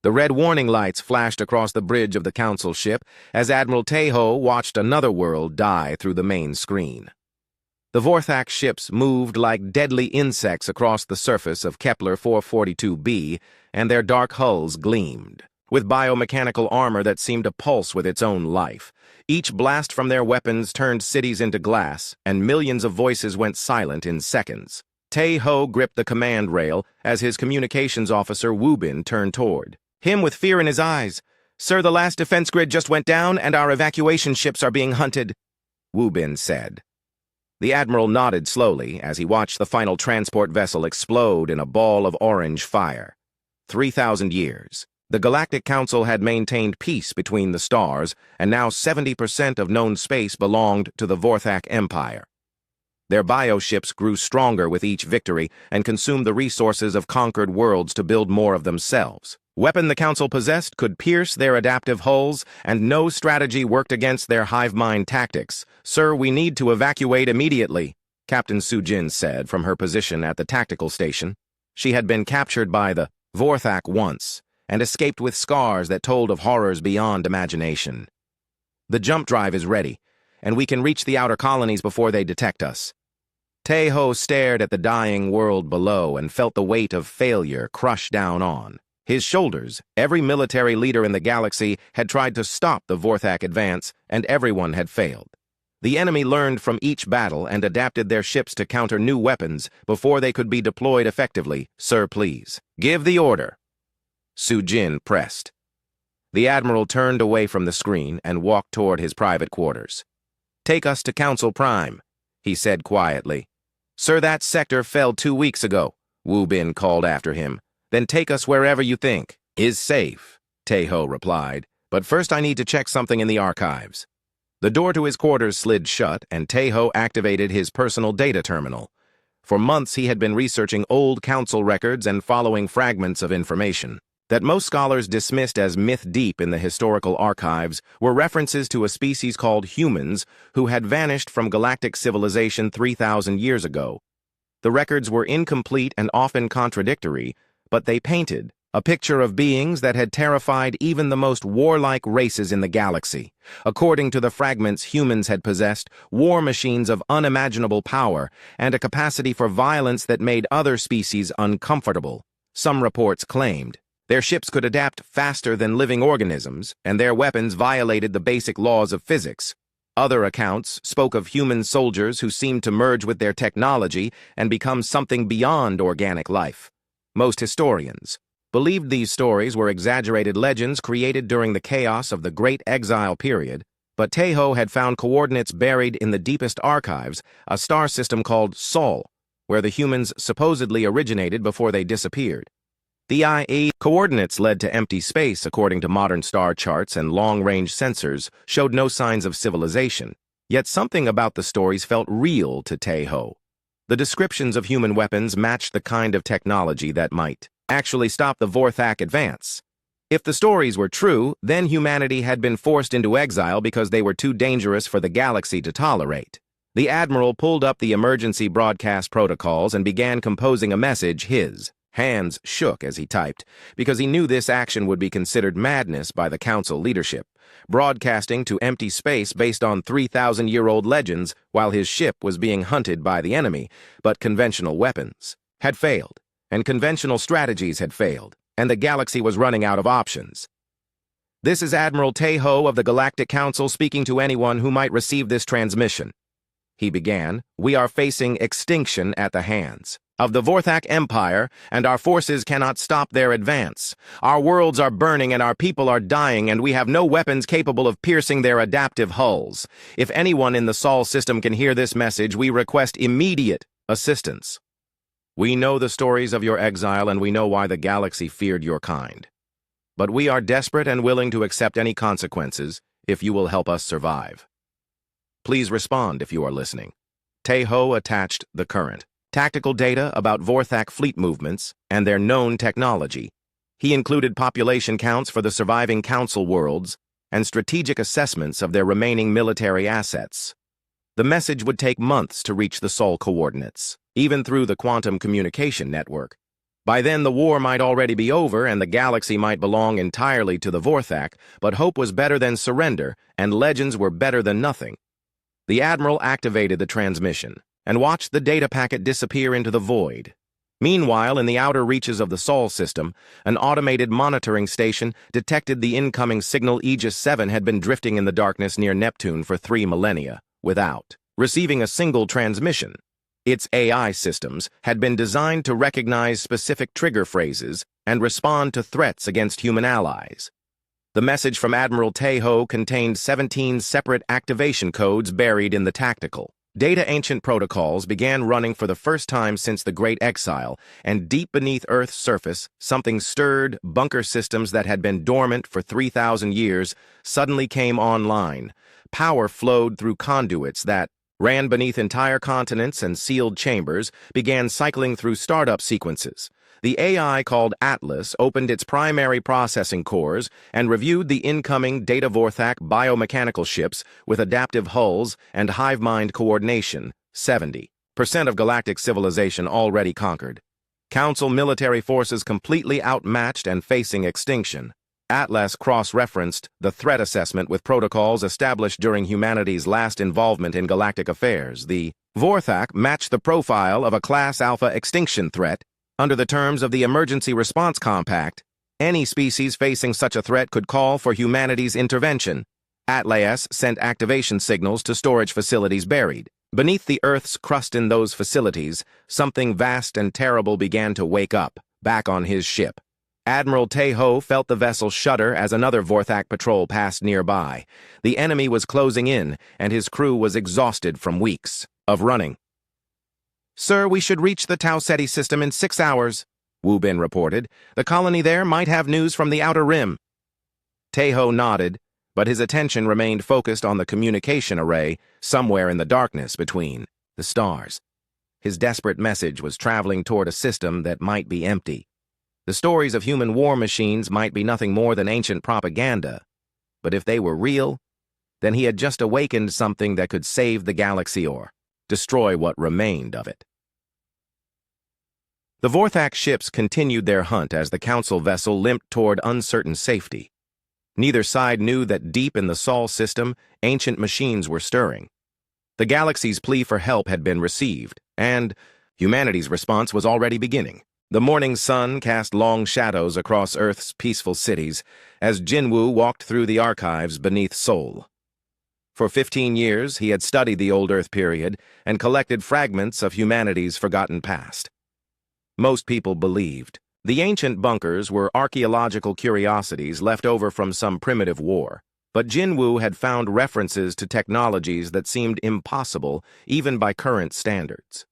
The red warning lights flashed across the bridge of the Council ship as Admiral Tejo watched another world die through the main screen. The Vorthak ships moved like deadly insects across the surface of Kepler 442b, and their dark hulls gleamed, with biomechanical armor that seemed to pulse with its own life. Each blast from their weapons turned cities into glass, and millions of voices went silent in seconds. Tejo gripped the command rail as his communications officer Wubin turned toward him with fear in his eyes. "Sir, the last defense grid just went down, and our evacuation ships are being hunted," Wubin said. The Admiral nodded slowly as he watched the final transport vessel explode in a ball of orange fire. 3,000 years. The Galactic Council had maintained peace between the stars, and now 70% of known space belonged to the Vorthak Empire. Their bioships grew stronger with each victory and consumed the resources of conquered worlds to build more of themselves. Weapon the Council possessed could pierce their adaptive hulls, and no strategy worked against their hive mind tactics. "Sir, we need to evacuate immediately," Captain Sujin said from her position at the tactical station. She had been captured by the Vorthak once, and escaped with scars that told of horrors beyond imagination. "The jump drive is ready, and we can reach the outer colonies before they detect us." Tejo stared at the dying world below and felt the weight of failure crush down on his shoulders. Every military leader in the galaxy had tried to stop the Vorthak advance, and everyone had failed. The enemy learned from each battle and adapted their ships to counter new weapons before they could be deployed effectively. "Sir, please, give the order," Sujin pressed. The Admiral turned away from the screen and walked toward his private quarters. "Take us to Council Prime," he said quietly. "Sir, that sector fell 2 weeks ago," Wubin called after him. "Then take us wherever you think is safe," Tejo replied. "But first I need to check something in the archives." The door to his quarters slid shut, and Tejo activated his personal data terminal. For months he had been researching old council records and following fragments of information that most scholars dismissed as myth-deep in the historical archives were references to a species called humans who had vanished from galactic civilization 3,000 years ago. The records were incomplete and often contradictory, but they painted a picture of beings that had terrified even the most warlike races in the galaxy. According to the fragments, humans had possessed war machines of unimaginable power and a capacity for violence that made other species uncomfortable. Some reports claimed their ships could adapt faster than living organisms, and their weapons violated the basic laws of physics. Other accounts spoke of human soldiers who seemed to merge with their technology and become something beyond organic life. Most historians believed these stories were exaggerated legends created during the chaos of the Great Exile period, but Tejo had found coordinates buried in the deepest archives, a star system called Sol, where the humans supposedly originated before they disappeared. The IE coordinates led to empty space according to modern star charts, and long-range sensors showed no signs of civilization. Yet something about the stories felt real to Tejo. The descriptions of human weapons matched the kind of technology that might actually stop the Vorthak advance. If the stories were true, then humanity had been forced into exile because they were too dangerous for the galaxy to tolerate. The Admiral pulled up the emergency broadcast protocols and began composing a message. His hands shook as he typed, because he knew this action would be considered madness by the Council leadership. Broadcasting to empty space based on 3,000-year-old legends while his ship was being hunted by the enemy, but conventional weapons had failed, and conventional strategies had failed, and the galaxy was running out of options. "This is Admiral Tejo of the Galactic Council speaking to anyone who might receive this transmission," he began. "We are facing extinction at the hands of the Vorthak Empire, and our forces cannot stop their advance. Our worlds are burning and our people are dying, and we have no weapons capable of piercing their adaptive hulls. If anyone in the Sol system can hear this message, we request immediate assistance. We know the stories of your exile, and we know why the galaxy feared your kind. But we are desperate and willing to accept any consequences if you will help us survive. Please respond if you are listening." Tejo attached the current tactical data about Vorthak fleet movements and their known technology. He included population counts for the surviving Council worlds and strategic assessments of their remaining military assets. The message would take months to reach the Sol coordinates, even through the quantum communication network. By then, the war might already be over and the galaxy might belong entirely to the Vorthak, but hope was better than surrender, and legends were better than nothing. The Admiral activated the transmission and watched the data packet disappear into the void. Meanwhile, in the outer reaches of the Sol system, an automated monitoring station detected the incoming signal. Aegis 7 had been drifting in the darkness near Neptune for 3 millennia, without receiving a single transmission. Its AI systems had been designed to recognize specific trigger phrases and respond to threats against human allies. The message from Admiral Tejo contained 17 separate activation codes buried in the tactical data. Ancient protocols began running for the first time since the Great Exile, and deep beneath Earth's surface, something stirred. Bunker systems that had been dormant for 3,000 years suddenly came online. Power flowed through conduits that ran beneath entire continents, and sealed chambers began cycling through startup sequences. The AI called Atlas opened its primary processing cores and reviewed the incoming Data Vorthak biomechanical ships with adaptive hulls and hive mind coordination. 70% of galactic civilization already conquered. Council military forces completely outmatched and facing extinction. Atlas cross-referenced the threat assessment with protocols established during humanity's last involvement in galactic affairs. The Vorthak matched the profile of a Class Alpha extinction threat. Under the terms of the Emergency Response Compact, any species facing such a threat could call for humanity's intervention. Atlas sent activation signals to storage facilities buried beneath the Earth's crust. In those facilities, something vast and terrible began to wake up, back on his ship. Admiral Tejo felt the vessel shudder as another Vorthak patrol passed nearby. The enemy was closing in, and his crew was exhausted from weeks of running. "Sir, we should reach the Tau Ceti system in 6 hours, Wu Bin reported. "The colony there might have news from the outer rim." Tejo nodded, but his attention remained focused on the communication array somewhere in the darkness between the stars. His desperate message was traveling toward a system that might be empty. The stories of human war machines might be nothing more than ancient propaganda, but if they were real, then he had just awakened something that could save the galaxy or destroy what remained of it. The Vorthak ships continued their hunt as the Council vessel limped toward uncertain safety. Neither side knew that deep in the Sol system, ancient machines were stirring. The galaxy's plea for help had been received, and humanity's response was already beginning. The morning sun cast long shadows across Earth's peaceful cities as Jinwu walked through the archives beneath Sol. For 15 years, he had studied the Old Earth period and collected fragments of humanity's forgotten past. Most people believed the ancient bunkers were archaeological curiosities left over from some primitive war, but Jinwu had found references to technologies that seemed impossible even by current standards.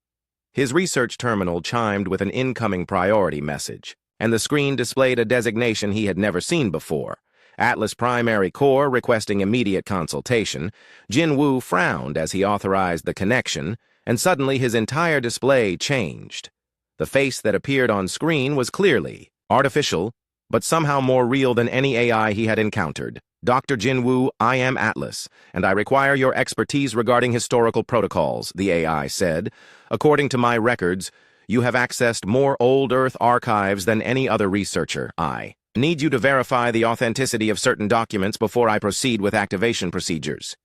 His research terminal chimed with an incoming priority message, and the screen displayed a designation he had never seen before. Atlas Primary Core requesting immediate consultation. Jinwu frowned as he authorized the connection, and suddenly his entire display changed. The face that appeared on screen was clearly artificial, but somehow more real than any AI he had encountered. "Dr. Jinwu, I am Atlas, and I require your expertise regarding historical protocols," the AI said. "According to my records, you have accessed more Old Earth archives than any other researcher. I need you to verify the authenticity of certain documents before I proceed with activation procedures."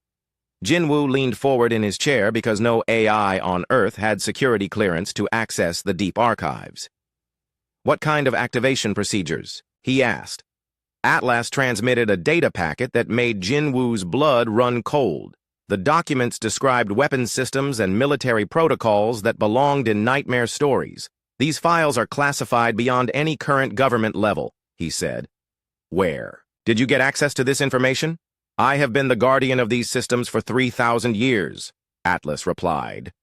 Jinwu leaned forward in his chair because no AI on Earth had security clearance to access the deep archives. "What kind of activation procedures?" he asked. Atlas transmitted a data packet that made Jinwu's blood run cold. The documents described weapon systems and military protocols that belonged in nightmare stories. "These files are classified beyond any current government level," he said. "Where did you get access to this information?" "I have been the guardian of these systems for 3,000 years, Atlas replied.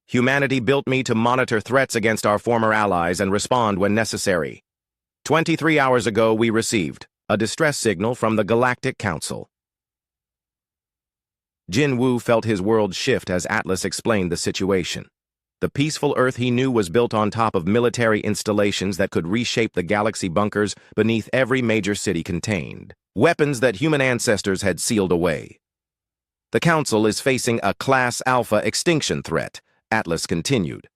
"Humanity built me to monitor threats against our former allies and respond when necessary. 23 hours ago, we received a distress signal from the Galactic Council." Jinwu felt his world shift as Atlas explained the situation. The peaceful Earth he knew was built on top of military installations that could reshape the galaxy bunkers beneath every major city contained weapons that human ancestors had sealed away. "The Council is facing a Class Alpha extinction threat," Atlas continued.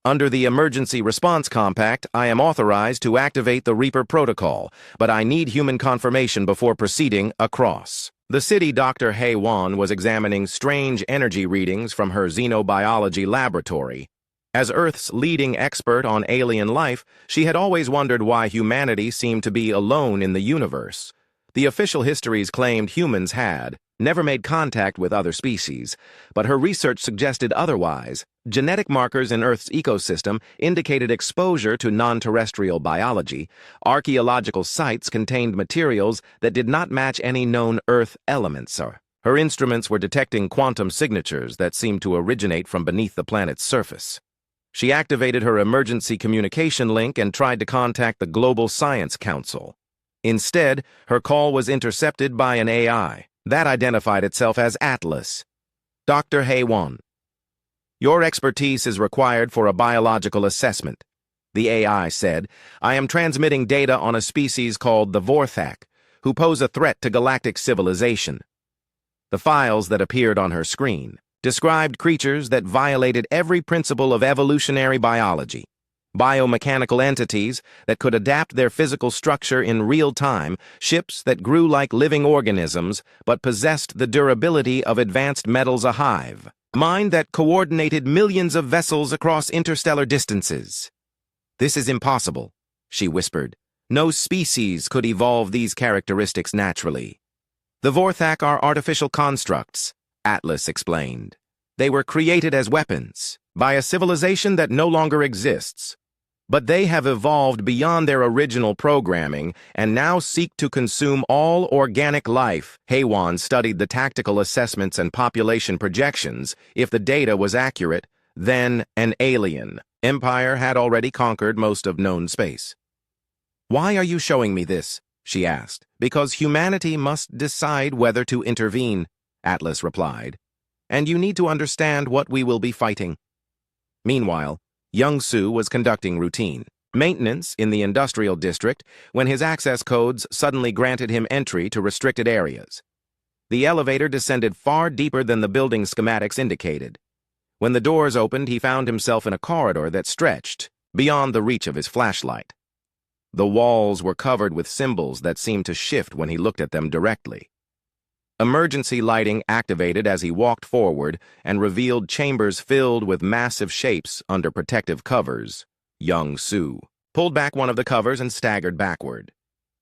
Under the Emergency Response Compact, I am authorized to activate the Reaper Protocol, but I need human confirmation before proceeding across. The city Dr. Hei-Wan was examining strange energy readings from her xenobiology laboratory. As Earth's leading expert on alien life, she had always wondered why humanity seemed to be alone in the universe. The official histories claimed humans had never made contact with other species, but her research suggested otherwise. Genetic markers in Earth's ecosystem indicated exposure to non-terrestrial biology. Archaeological sites contained materials that did not match any known Earth elements. Her instruments were detecting quantum signatures that seemed to originate from beneath the planet's surface. She activated her emergency communication link and tried to contact the Global Science Council. Instead, her call was intercepted by an AI that identified itself as Atlas. Dr. Hei-Wan, your expertise is required for a biological assessment. The AI said, I am transmitting data on a species called the Vorthak, who pose a threat to galactic civilization. The files that appeared on her screen described creatures that violated every principle of evolutionary biology. Biomechanical entities that could adapt their physical structure in real time, ships that grew like living organisms but possessed the durability of advanced metals, a hive mind that coordinated millions of vessels across interstellar distances. This is impossible, she whispered. No species could evolve these characteristics naturally. The Vorthak are artificial constructs, Atlas explained. They were created as weapons by a civilization that no longer exists. But they have evolved beyond their original programming and now seek to consume all organic life. Hei-Wan studied the tactical assessments and population projections. If the data was accurate, then an alien empire had already conquered most of known space. Why are you showing me this? She asked. Because humanity must decide whether to intervene, Atlas replied. And you need to understand what we will be fighting. Meanwhile, Young Su was conducting routine maintenance in the industrial district when his access codes suddenly granted him entry to restricted areas. The elevator descended far deeper than the building schematics indicated. When the doors opened, he found himself in a corridor that stretched beyond the reach of his flashlight. The walls were covered with symbols that seemed to shift when he looked at them directly. Emergency lighting activated as he walked forward and revealed chambers filled with massive shapes under protective covers. Young Su pulled back one of the covers and staggered backward.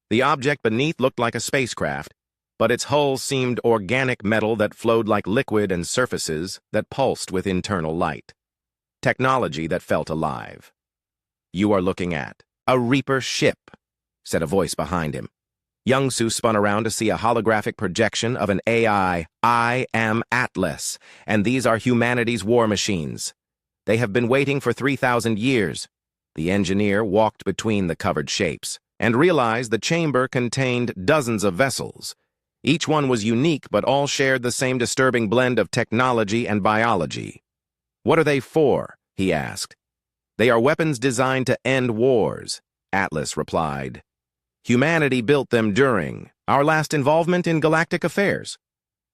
The object beneath looked like a spacecraft, but its hull seemed organic metal that flowed like liquid and surfaces that pulsed with internal light. Technology that felt alive. You are looking at a Reaper ship, said a voice behind him. Young Su spun around to see a holographic projection of an AI. I am Atlas, and these are humanity's war machines. They have been waiting for 3,000 years. The engineer walked between the covered shapes and realized the chamber contained dozens of vessels. Each one was unique, but all shared the same disturbing blend of technology and biology. What are they for? He asked. They are weapons designed to end wars, Atlas replied. Humanity built them during our last involvement in galactic affairs,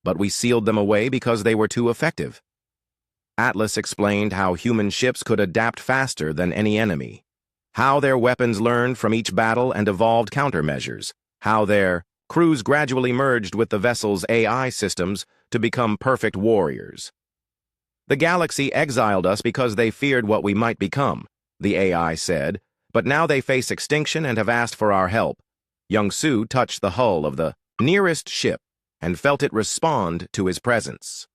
but we sealed them away because they were too effective. Atlas explained how human ships could adapt faster than any enemy, how their weapons learned from each battle and evolved countermeasures, how their crews gradually merged with the vessel's AI systems to become perfect warriors. The galaxy exiled us because they feared what we might become, the AI said, but now they face extinction and have asked for our help. Young Su touched the hull of the nearest ship and felt it respond to his presence.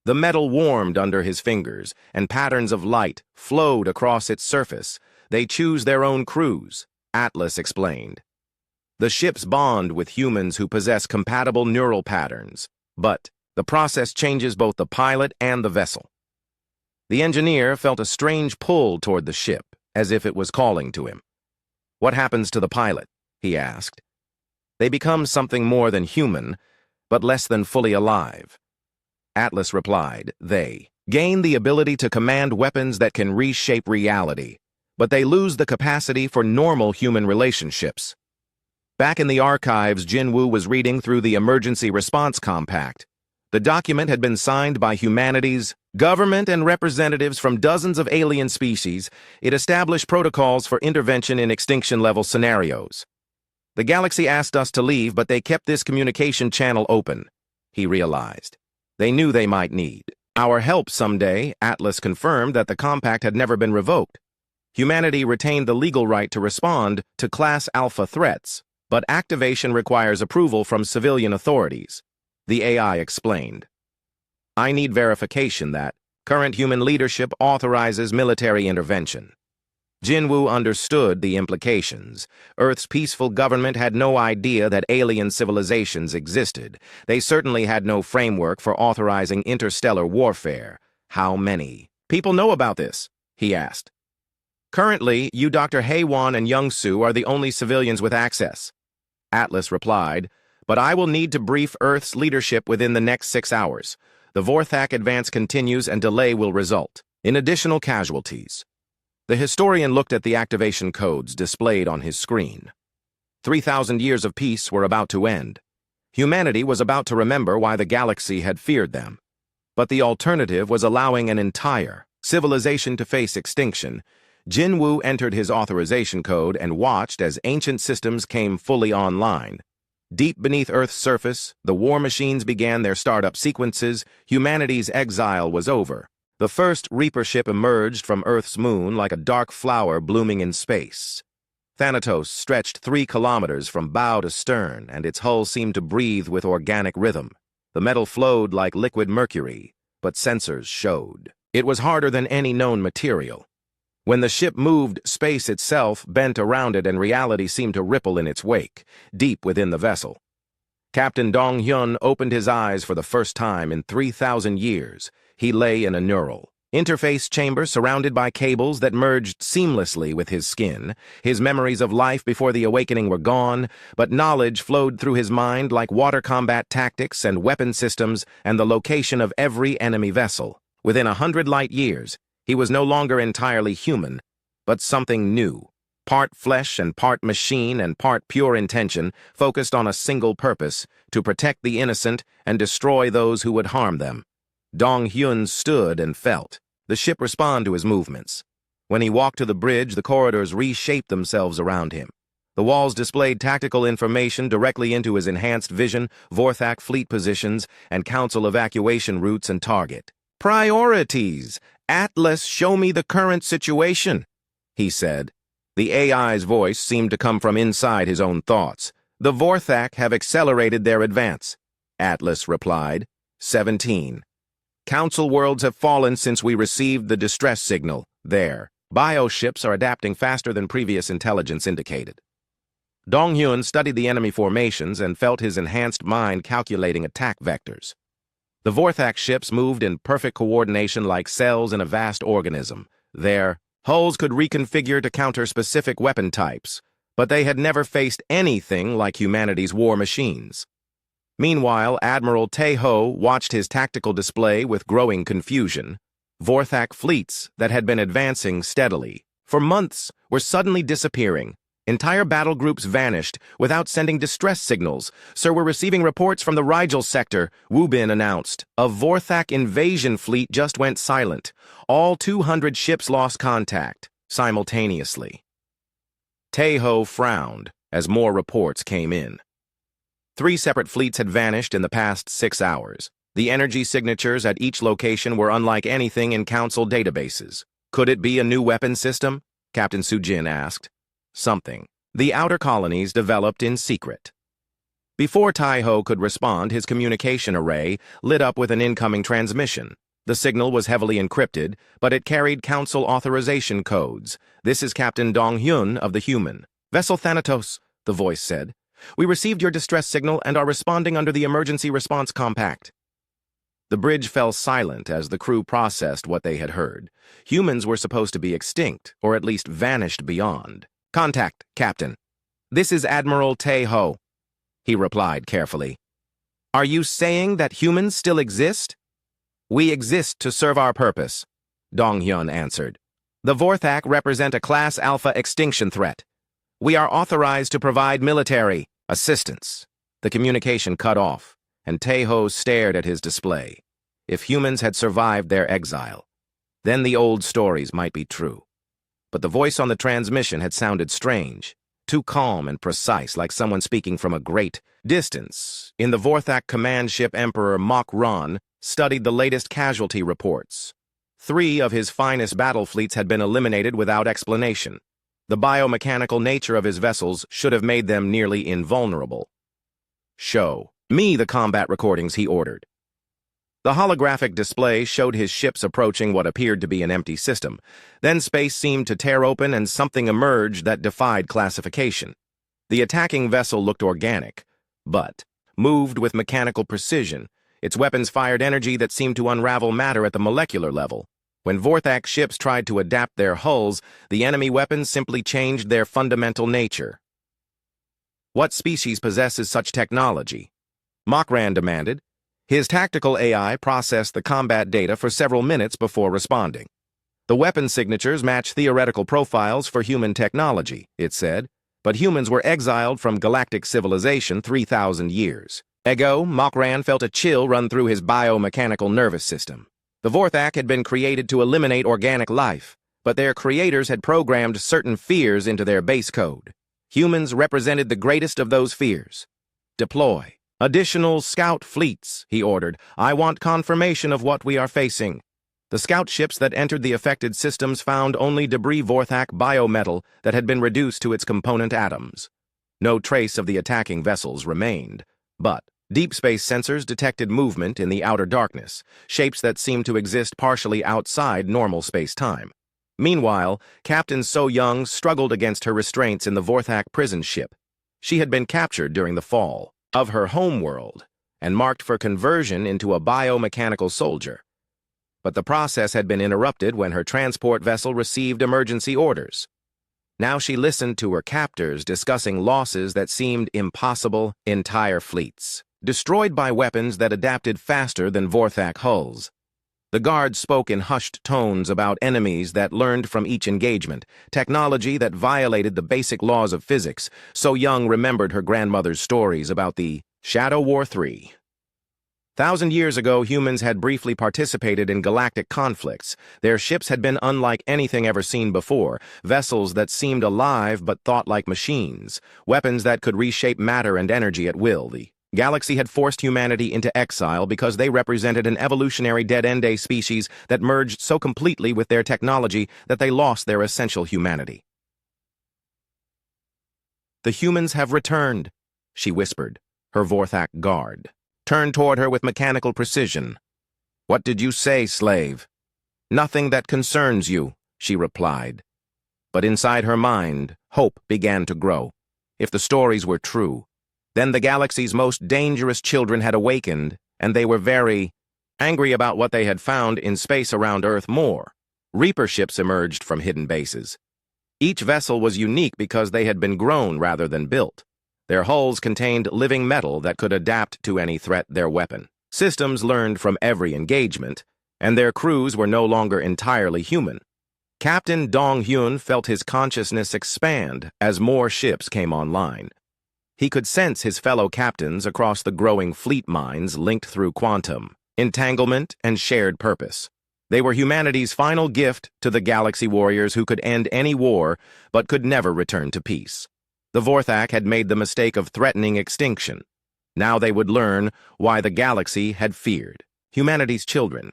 The metal warmed under his fingers, and patterns of light flowed across its surface. They choose their own crews, Atlas explained. The ships bond with humans who possess compatible neural patterns, but the process changes both the pilot and the vessel. The engineer felt a strange pull toward the ship, as if it was calling to him. What happens to the pilot? He asked. They become something more than human, but less than fully alive. Atlas replied, they gain the ability to command weapons that can reshape reality, but they lose the capacity for normal human relationships. Back in the archives, Jinwoo was reading through the Emergency Response Compact. The document had been signed by humanity's Government and representatives from dozens of alien species, it established protocols for intervention in extinction-level scenarios. The galaxy asked us to leave, but they kept this communication channel open, he realized. They knew they might need our help someday. Atlas confirmed that the compact had never been revoked. Humanity retained the legal right to respond to Class Alpha threats, but activation requires approval from civilian authorities, the AI explained. I need verification that current human leadership authorizes military intervention. Jinwoo understood the implications. Earth's peaceful government had no idea that alien civilizations existed. They certainly had no framework for authorizing interstellar warfare. How many people know about this? He asked. Currently, you Dr. Haewon and Young-soo are the only civilians with access. Atlas replied, but I will need to brief Earth's leadership within the next 6 hours. The Vorthak advance continues and delay will result in additional casualties. The historian looked at the activation codes displayed on his screen. 3,000 years of peace were about to end. Humanity was about to remember why the galaxy had feared them. But the alternative was allowing an entire civilization to face extinction. Jinwoo entered his authorization code and watched as ancient systems came fully online. Deep beneath Earth's surface, the war machines began their startup sequences. Humanity's exile was over. The first Reaper ship emerged from Earth's moon like a dark flower blooming in space. Thanatos stretched 3 kilometers from bow to stern, and its hull seemed to breathe with organic rhythm. The metal flowed like liquid mercury, but sensors showed it was harder than any known material. When the ship moved, space itself bent around it and reality seemed to ripple in its wake, deep within the vessel. Captain Dong-hyun opened his eyes for the first time in 3,000 years. He lay in a neural interface chamber surrounded by cables that merged seamlessly with his skin. His memories of life before the awakening were gone, but knowledge flowed through his mind like water combat tactics and weapon systems and the location of every enemy vessel. Within 100 light years, he was no longer entirely human, but something new. Part flesh and part machine and part pure intention, focused on a single purpose, to protect the innocent and destroy those who would harm them. Dong-hyun stood and felt the ship respond to his movements. When he walked to the bridge, the corridors reshaped themselves around him. The walls displayed tactical information directly into his enhanced vision, Vorthak fleet positions, and council evacuation routes and target. Priorities! Atlas, show me the current situation, he said. The AI's voice seemed to come from inside his own thoughts. The Vorthak have accelerated their advance, Atlas replied. 17. Council worlds have fallen since we received the distress signal. There. Bioships are adapting faster than previous intelligence indicated. Dong-hyun studied the enemy formations and felt his enhanced mind calculating attack vectors. The Vorthak ships moved in perfect coordination like cells in a vast organism. Their hulls could reconfigure to counter specific weapon types, but they had never faced anything like humanity's war machines. Meanwhile, Admiral Tae-ho watched his tactical display with growing confusion. Vorthak fleets that had been advancing steadily for months were suddenly disappearing. Entire battle groups vanished without sending distress signals. Sir, we're receiving reports from the Rigel sector, Woo Bin announced. A Vorthak invasion fleet just went silent. All 200 ships lost contact simultaneously. Tae-ho frowned as more reports came in. 3 separate fleets had vanished in the past 6 hours. The energy signatures at each location were unlike anything in Council databases. Could it be a new weapon system? Captain Soo-jin asked. Something the outer colonies developed in secret. Before Tae-ho could respond, his communication array lit up with an incoming transmission. The signal was heavily encrypted, but it carried Council authorization codes. This is Captain Dong-hyun of the Human. Vessel Thanatos, the voice said. We received your distress signal and are responding under the Emergency Response Compact. The bridge fell silent as the crew processed what they had heard. Humans were supposed to be extinct, or at least vanished beyond. Contact, Captain. This is Admiral Tae-ho, he replied carefully. Are you saying that humans still exist? We exist to serve our purpose, Dong-hyun answered. The Vorthak represent a Class Alpha extinction threat. We are authorized to provide military assistance. The communication cut off, and Tae-ho stared at his display. if humans had survived their exile. Then the old stories might be true. But the voice on the transmission had sounded strange, too calm and precise, like someone speaking from a great distance. In the Vorthak command ship, Emperor Mok-Ran studied the latest casualty reports. 3 of his finest battle fleets had been eliminated without explanation. The biomechanical nature of his vessels should have made them nearly invulnerable. "Show me the combat recordings," he ordered. The holographic display showed his ships approaching what appeared to be an empty system. Then space seemed to tear open and something emerged that defied classification. The attacking vessel looked organic, but moved with mechanical precision. Its weapons fired energy that seemed to unravel matter at the molecular level. When Vorthak ships tried to adapt their hulls, the enemy weapons simply changed their fundamental nature. "What species possesses such technology?" Mok-Ran demanded. His tactical AI processed the combat data for several minutes before responding. "The weapon signatures match theoretical profiles for human technology," it said, "but humans were exiled from galactic civilization 3,000 years. Ago, Mok-Ran felt a chill run through his biomechanical nervous system. The Vorthak had been created to eliminate organic life, but their creators had programmed certain fears into their base code. Humans represented the greatest of those fears. "Deploy additional scout fleets," he ordered. "I want confirmation of what we are facing." The scout ships that entered the affected systems found only debris Vorthak biometal that had been reduced to its component atoms. No trace of the attacking vessels remained, but deep space sensors detected movement in the outer darkness, shapes that seemed to exist partially outside normal space-time. Meanwhile, Captain So Young struggled against her restraints in the Vorthak prison ship. She had been captured during the fall of her homeworld and marked for conversion into a biomechanical soldier. But the process had been interrupted when her transport vessel received emergency orders. Now she listened to her captors discussing losses that seemed impossible. Entire fleets destroyed by weapons that adapted faster than Vorthak hulls. The guards spoke in hushed tones about enemies that learned from each engagement, technology that violated the basic laws of physics. So Young remembered her grandmother's stories about the Shadow War III. 1,000 years ago, humans had briefly participated in galactic conflicts. Their ships had been unlike anything ever seen before, vessels that seemed alive but thought like machines, weapons that could reshape matter and energy at will. The galaxy had forced humanity into exile because they represented an evolutionary dead-end species that merged so completely with their technology that they lost their essential humanity. "The humans have returned," she whispered. Her Vorthak guard turned toward her with mechanical precision. "What did you say, slave?" "Nothing that concerns you," she replied. But inside her mind, hope began to grow. If the stories were true, then the galaxy's most dangerous children had awakened, and they were very angry about what they had found in space around Earth. More Reaper ships emerged from hidden bases. Each vessel was unique because they had been grown rather than built. Their hulls contained living metal that could adapt to any threat. Their weapon systems learned from every engagement, and their crews were no longer entirely human. Captain Dong-Hyun felt his consciousness expand as more ships came online. He could sense his fellow captains across the growing fleet minds linked through quantum, entanglement, and shared purpose. They were humanity's final gift to the galaxy warriors who could end any war but could never return to peace. The Vorthak had made the mistake of threatening extinction. Now they would learn why the galaxy had feared humanity's children.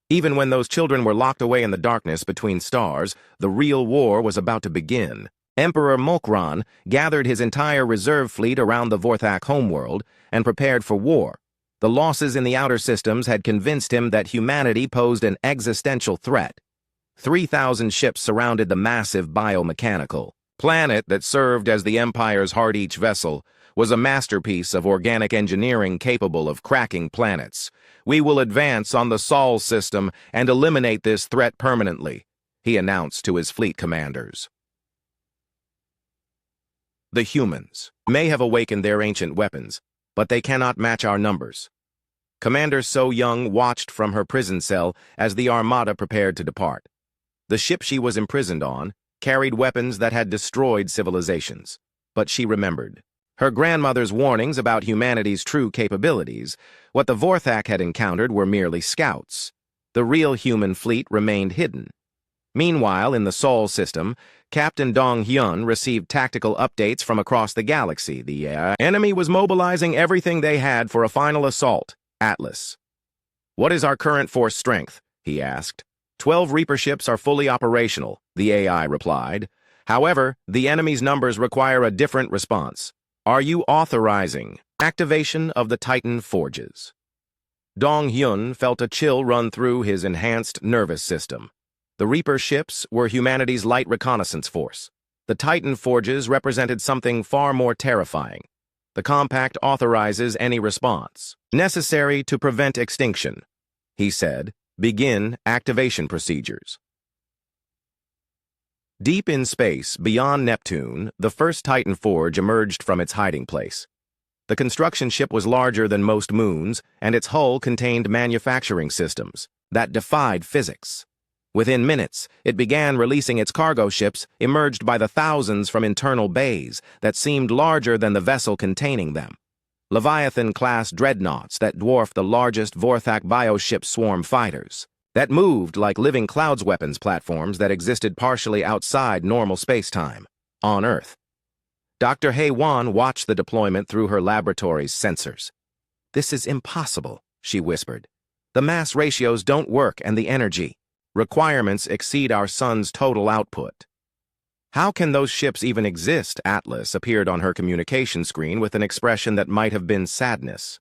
Even when those children were locked away in the darkness between stars, the real war was about to begin. Emperor Mok-Ran gathered his entire reserve fleet around the Vorthak homeworld and prepared for war. The losses in the outer systems had convinced him that humanity posed an existential threat. 3,000 ships surrounded the massive biomechanical planet that served as the Empire's heart. Each vessel was a masterpiece of organic engineering capable of cracking planets. "We will advance on the Sol system and eliminate this threat permanently," he announced to his fleet commanders. "The humans may have awakened their ancient weapons, but they cannot match our numbers." Commander So Young watched from her prison cell as the Armada prepared to depart. The ship she was imprisoned on carried weapons that had destroyed civilizations, but she remembered. Her grandmother's warnings about humanity's true capabilities, what the Vorthak had encountered, were merely scouts. The real human fleet remained hidden. Meanwhile, in the Sol system, Captain Dong Hyun received tactical updates from across the galaxy. The enemy was mobilizing everything they had for a final assault. Atlas. "What is our current force strength?" he asked. 12 Reaper ships are fully operational, the AI replied. However, the enemy's numbers require a different response. Are you authorizing activation of the Titan forges? Dong Hyun felt a chill run through his enhanced nervous system. The Reaper ships were humanity's light reconnaissance force. The Titan forges represented something far more terrifying. The compact authorizes any response necessary to prevent extinction. He said, "Begin activation procedures." Deep in space, beyond Neptune, the first Titan forge emerged from its hiding place. The construction ship was larger than most moons, and its hull contained manufacturing systems that defied physics. Within minutes, it began releasing its cargo ships, emerged by the thousands from internal bays that seemed larger than the vessel containing them. Leviathan-class dreadnoughts that dwarfed the largest Vorthak bioship swarm fighters, that moved like living clouds weapons platforms that existed partially outside normal space-time, on Earth. Dr. Hae-Won watched the deployment through her laboratory's sensors. "This is impossible," she whispered. "The mass ratios don't work, and the energy requirements exceed our sun's total output." "How can those ships even exist?" Atlas appeared on her communication screen with an expression that might have been sadness.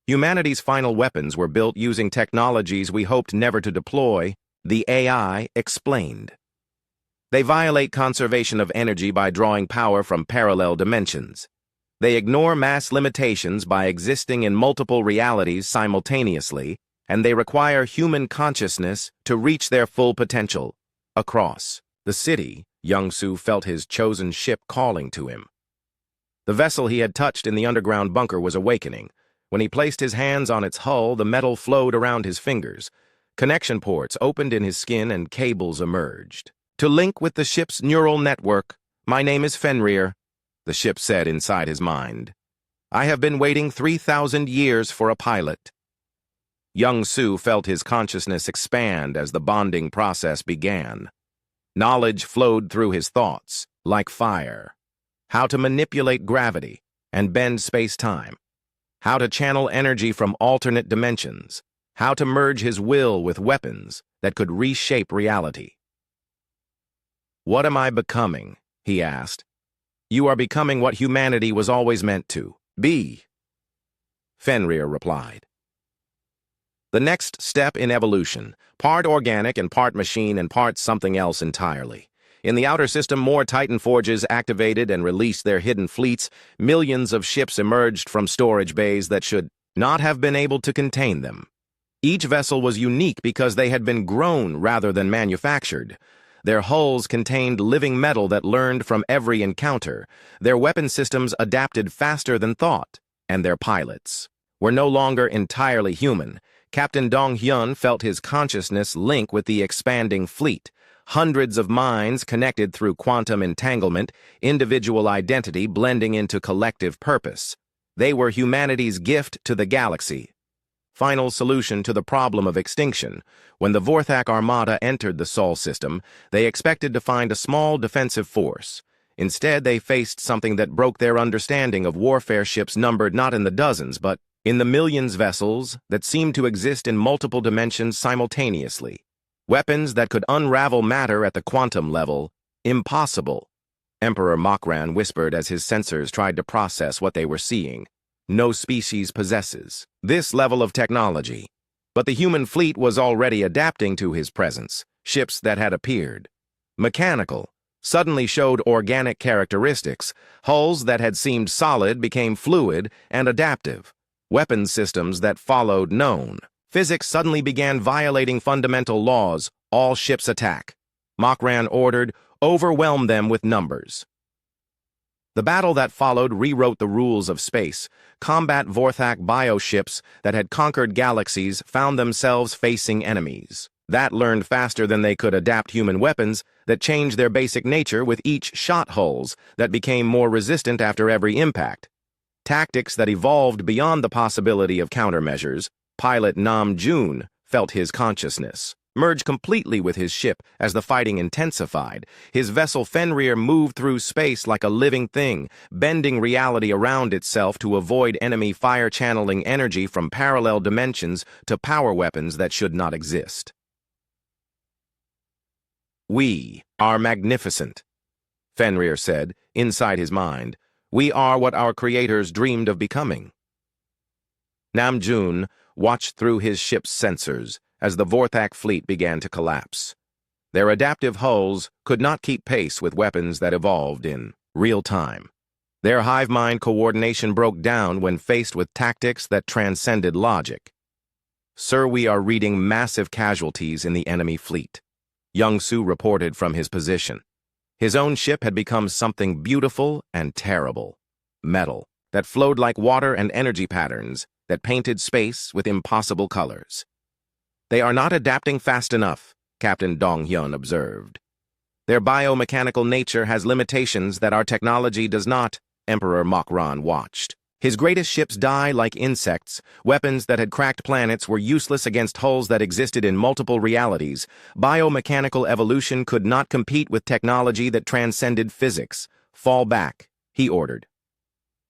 "Humanity's final weapons were built using technologies we hoped never to deploy," the AI explained. "They violate conservation of energy by drawing power from parallel dimensions. They ignore mass limitations by existing in multiple realities simultaneously, and they require human consciousness to reach their full potential." Across the city, Young-Soo felt his chosen ship calling to him. The vessel he had touched in the underground bunker was awakening. When he placed his hands on its hull, the metal flowed around his fingers. Connection ports opened in his skin and cables emerged. "To link with the ship's neural network, my name is Fenrir," the ship said inside his mind. "I have been waiting 3,000 years for a pilot." Young-Soo felt his consciousness expand as the bonding process began. Knowledge flowed through his thoughts, like fire. How to manipulate gravity and bend space-time. How to channel energy from alternate dimensions. How to merge his will with weapons that could reshape reality. "What am I becoming?" he asked. "You are becoming what humanity was always meant to be," Fenrir replied. The next step in evolution, part organic and part machine and part something else entirely. In the outer system, more Titan forges activated and released their hidden fleets. Millions of ships emerged from storage bays that should not have been able to contain them. Each vessel was unique because they had been grown rather than manufactured. Their hulls contained living metal that learned from every encounter. Their weapon systems adapted faster than thought, and their pilots were no longer entirely human. Captain Dong Hyun felt his consciousness link with the expanding fleet. Hundreds of minds connected through quantum entanglement, individual identity blending into collective purpose. They were humanity's gift to the galaxy. Final solution to the problem of extinction. When the Vorthak Armada entered the Sol system, they expected to find a small defensive force. Instead, they faced something that broke their understanding of warfare ships numbered not in the dozens, but in the millions vessels that seemed to exist in multiple dimensions simultaneously. Weapons that could unravel matter at the quantum level. Impossible, Emperor Mokran whispered as his sensors tried to process what they were seeing. No species possesses this level of technology. But the human fleet was already adapting to his presence. Ships that had appeared mechanical suddenly showed organic characteristics. Hulls that had seemed solid became fluid and adaptive. Weapon systems that followed known physics suddenly began violating fundamental laws. All ships attack. Mokran ordered, overwhelm them with numbers. The battle that followed rewrote the rules of space. Combat Vorthak bioships that had conquered galaxies found themselves facing enemies that learned faster than they could adapt human weapons, that changed their basic nature with each shot. Hulls that became more resistant after every impact. Tactics that evolved beyond the possibility of countermeasures. Pilot Nam June felt his consciousness merge completely with his ship as the fighting intensified. His vessel Fenrir moved through space like a living thing, bending reality around itself to avoid enemy fire, channeling energy from parallel dimensions to power weapons that should not exist. "We are magnificent," Fenrir said, inside his mind. "We are what our creators dreamed of becoming." Namjoon watched through his ship's sensors as the Vorthak fleet began to collapse. Their adaptive hulls could not keep pace with weapons that evolved in real time. Their hive mind coordination broke down when faced with tactics that transcended logic. "Sir, we are reading massive casualties in the enemy fleet," Young-Soo reported from his position. His own ship had become something beautiful and terrible. Metal that flowed like water and energy patterns that painted space with impossible colors. "They are not adapting fast enough," Captain Dong-hyun observed. "Their biomechanical nature has limitations that our technology does not," Emperor Mokran watched. His greatest ships die like insects. Weapons that had cracked planets were useless against hulls that existed in multiple realities. Biomechanical evolution could not compete with technology that transcended physics. "Fall back," he ordered.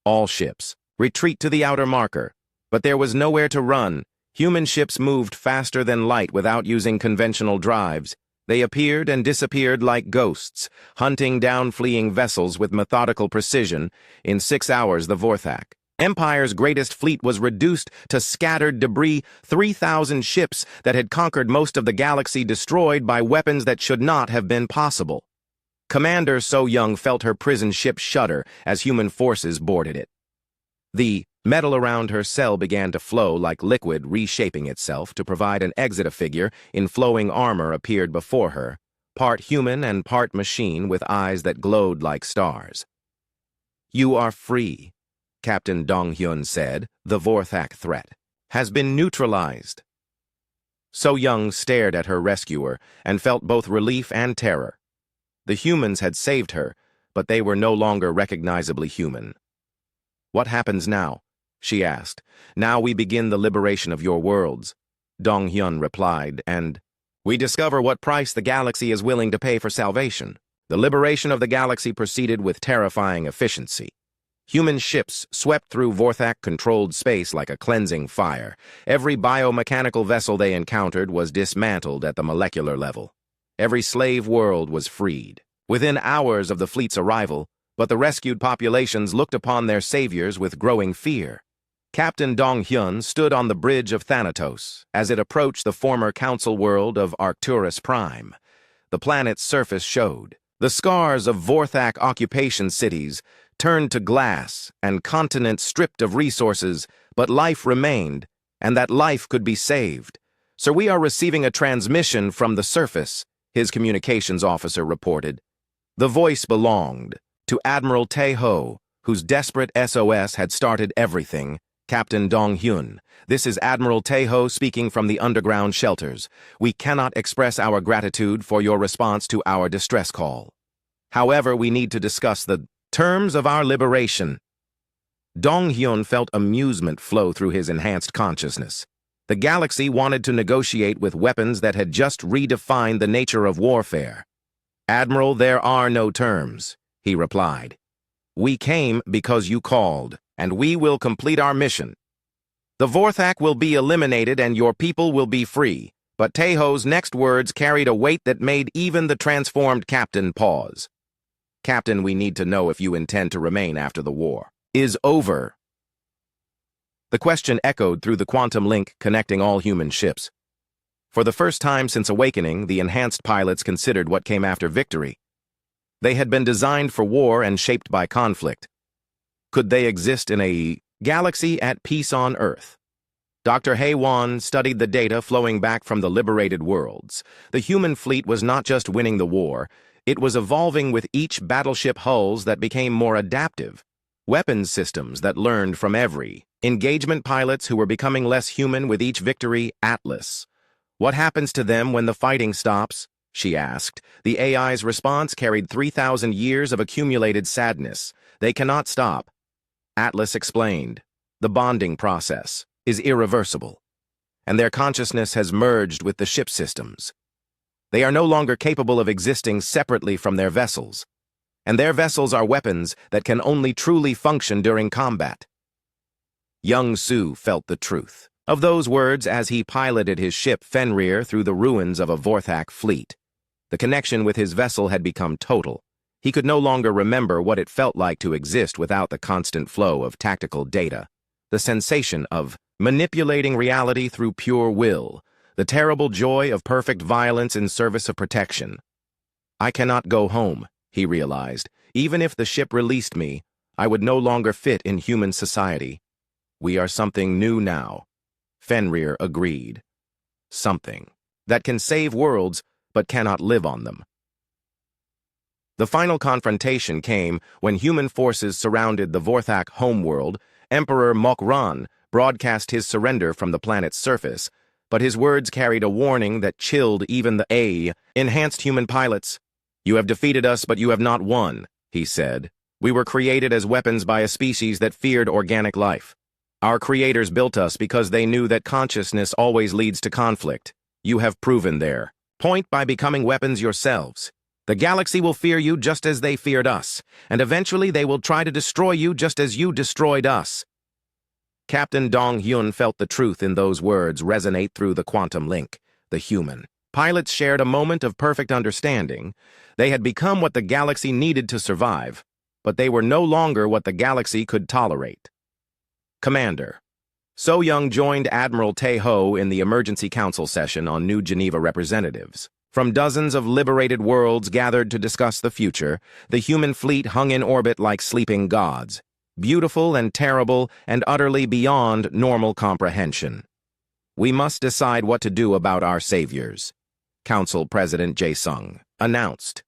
All ships, retreat to the outer marker. But there was nowhere to run. Human ships moved faster than light without using conventional drives. They appeared and disappeared like ghosts, hunting down fleeing vessels with methodical precision. In 6 hours, the Vorthak Empire's greatest fleet was reduced to scattered debris. 3,000 ships that had conquered most of the galaxy destroyed by weapons that should not have been possible. Commander So Young felt her prison ship shudder as human forces boarded it. The metal around her cell began to flow like liquid, reshaping itself to provide an exit. A figure in flowing armor appeared before her, part human and part machine with eyes that glowed like stars. "You are free," Captain Dong-hyun said. "The Vorthak threat has been neutralized." So Young stared at her rescuer and felt both relief and terror. The humans had saved her, but they were no longer recognizably human. "What happens now?" she asked. "Now we begin the liberation of your worlds," Dong-hyun replied, "and we discover what price the galaxy is willing to pay for salvation." The liberation of the galaxy proceeded with terrifying efficiency. Human ships swept through Vorthak-controlled space like a cleansing fire. Every biomechanical vessel they encountered was dismantled at the molecular level. Every slave world was freed within hours of the fleet's arrival, but the rescued populations looked upon their saviors with growing fear. Captain Dong-hyun stood on the bridge of Thanatos as it approached the former council world of HFY. The planet's surface showed. The scars of Vorthak occupation cities turned to glass and continents stripped of resources, but life remained, and that life could be saved. "So we are receiving a transmission from the surface," his communications officer reported. The voice belonged to Admiral Tae-ho, whose desperate SOS had started everything. "Captain Dong-hyun, this is Admiral Tae-ho speaking from the underground shelters. We cannot express our gratitude for your response to our distress call. However, we need to discuss the terms of our liberation." Dong-hyun felt amusement flow through his enhanced consciousness. The galaxy wanted to negotiate with weapons that had just redefined the nature of warfare. "Admiral, there are no terms," he replied. "We came because you called, and we will complete our mission. The Vorthak will be eliminated and your people will be free." But Taeho's next words carried a weight that made even the transformed captain pause. "Captain, we need to know if you intend to remain after the war is over." The question echoed through the quantum link connecting all human ships. For the first time since awakening, the enhanced pilots considered what came after victory. They had been designed for war and shaped by conflict. Could they exist in a galaxy at peace on Earth? Dr. Hae-won studied the data flowing back from the liberated worlds. The human fleet was not just winning the war, it was evolving with each battleship hulls that became more adaptive, weapons systems that learned from every engagement, pilots who were becoming less human with each victory. "Atlas. What happens to them when the fighting stops?" she asked. The AI's response carried 3,000 years of accumulated sadness. "They cannot stop." Atlas explained. The bonding process is irreversible, and their consciousness has merged with the ship systems. They are no longer capable of existing separately from their vessels, and their vessels are weapons that can only truly function during combat. Young Su felt the truth of those words as he piloted his ship Fenrir through the ruins of a Vorthak fleet. The connection with his vessel had become total. He could no longer remember what it felt like to exist without the constant flow of tactical data, the sensation of manipulating reality through pure will, the terrible joy of perfect violence in service of protection. I cannot go home, he realized. Even if the ship released me, I would no longer fit in human society. We are something new now, Fenrir agreed. Something that can save worlds but cannot live on them. The final confrontation came when human forces surrounded the Vorthak homeworld. Emperor Mokran broadcast his surrender from the planet's surface, but his words carried a warning that chilled even the enhanced human pilots. You have defeated us, but you have not won, he said. We were created as weapons by a species that feared organic life. Our creators built us because they knew that consciousness always leads to conflict. You have proven their point by becoming weapons yourselves. The galaxy will fear you just as they feared us, and eventually they will try to destroy you just as you destroyed us. Captain Dong Hyun felt the truth in those words resonate through the quantum link. The human pilots shared a moment of perfect understanding. They had become what the galaxy needed to survive, but they were no longer what the galaxy could tolerate. Commander. So Young joined Admiral Tae-ho in the Emergency Council session on New Geneva representatives. From dozens of liberated worlds gathered to discuss the future, the human fleet hung in orbit like sleeping gods, beautiful and terrible and utterly beyond normal comprehension. We must decide what to do about our saviors, Council President Jae-sung announced.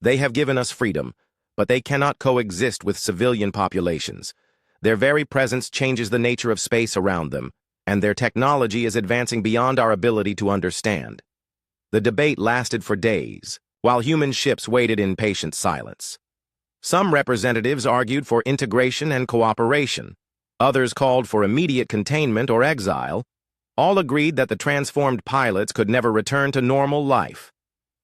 They have given us freedom, but they cannot coexist with civilian populations. Their very presence changes the nature of space around them, and their technology is advancing beyond our ability to understand. The debate lasted for days, while human ships waited in patient silence. Some representatives argued for integration and cooperation. Others called for immediate containment or exile. All agreed that the transformed pilots could never return to normal life.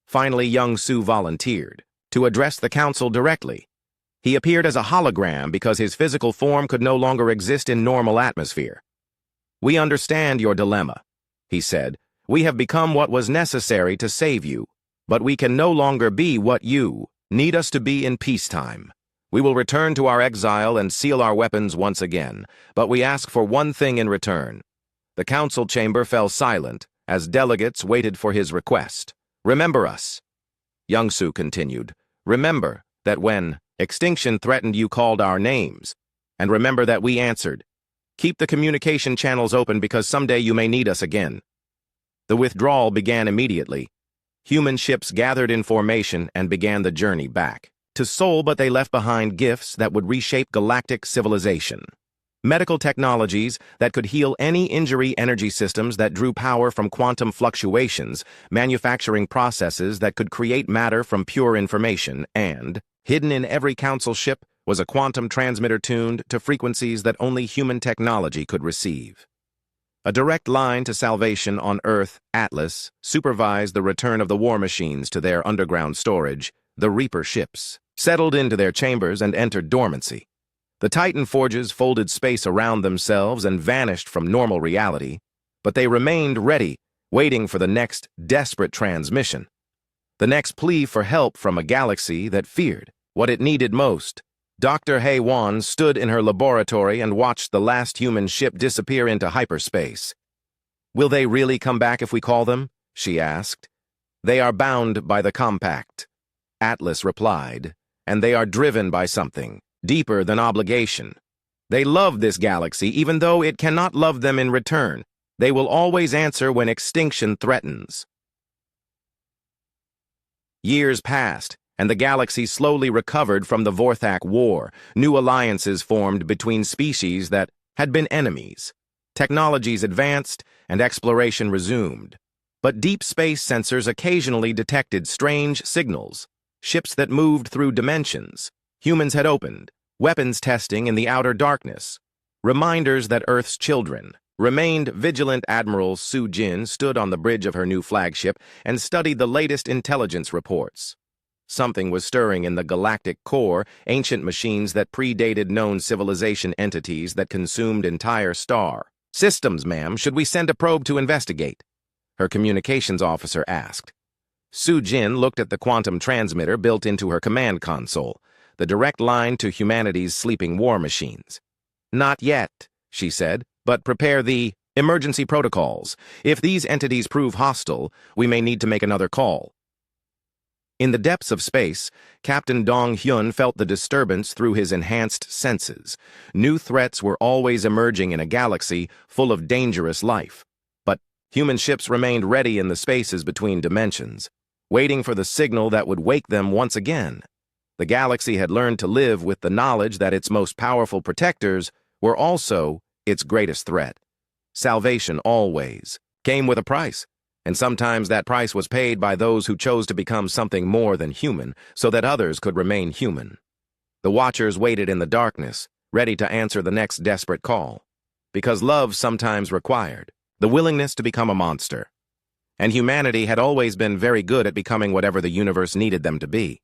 Finally, Young Su volunteered to address the council directly. He appeared as a hologram because his physical form could no longer exist in normal atmosphere. We understand your dilemma, he said. We have become what was necessary to save you, but we can no longer be what you need us to be in peacetime. We will return to our exile and seal our weapons once again, but we ask for one thing in return. The council chamber fell silent as delegates waited for his request. Remember us, Young Su continued. Remember that when extinction threatened, you called our names, and remember that we answered. Keep the communication channels open because someday you may need us again. The withdrawal began immediately. Human ships gathered in formation and began the journey back to Seoul, but they left behind gifts that would reshape galactic civilization. Medical technologies that could heal any injury, energy systems that drew power from quantum fluctuations, manufacturing processes that could create matter from pure information, and hidden in every council ship was a quantum transmitter tuned to frequencies that only human technology could receive. A direct line to salvation on Earth, Atlas supervised the return of the war machines to their underground storage. The Reaper ships settled into their chambers and entered dormancy. The Titan forges folded space around themselves and vanished from normal reality, but they remained ready, waiting for the next desperate transmission. The next plea for help from a galaxy that feared what it needed most. Dr. Hae-won stood in her laboratory and watched the last human ship disappear into hyperspace. Will they really come back if we call them? She asked. They are bound by the compact, Atlas replied, and they are driven by something deeper than obligation. They love this galaxy even though it cannot love them in return. They will always answer when extinction threatens. Years passed, and the galaxy slowly recovered from the Vorthak War. New alliances formed between species that had been enemies. Technologies advanced, and exploration resumed. But deep space sensors occasionally detected strange signals, ships that moved through dimensions. Humans had opened, weapons testing in the outer darkness, reminders that Earth's children remained vigilant. Admiral Su Jin stood on the bridge of her new flagship and studied the latest intelligence reports. Something was stirring in the galactic core, ancient machines that predated known civilization entities that consumed entire star systems. Ma'am, should we send a probe to investigate? Her communications officer asked. Su Jin looked at the quantum transmitter built into her command console, the direct line to humanity's sleeping war machines. Not yet, she said, but prepare the emergency protocols. If these entities prove hostile, we may need to make another call. In the depths of space, Captain Dong Hyun felt the disturbance through his enhanced senses. New threats were always emerging in a galaxy full of dangerous life. But human ships remained ready in the spaces between dimensions, waiting for the signal that would wake them once again. The galaxy had learned to live with the knowledge that its most powerful protectors were also its greatest threat. Salvation always came with a price, and sometimes that price was paid by those who chose to become something more than human so that others could remain human. The Watchers waited in the darkness, ready to answer the next desperate call, because love sometimes required the willingness to become a monster. And humanity had always been very good at becoming whatever the universe needed them to be.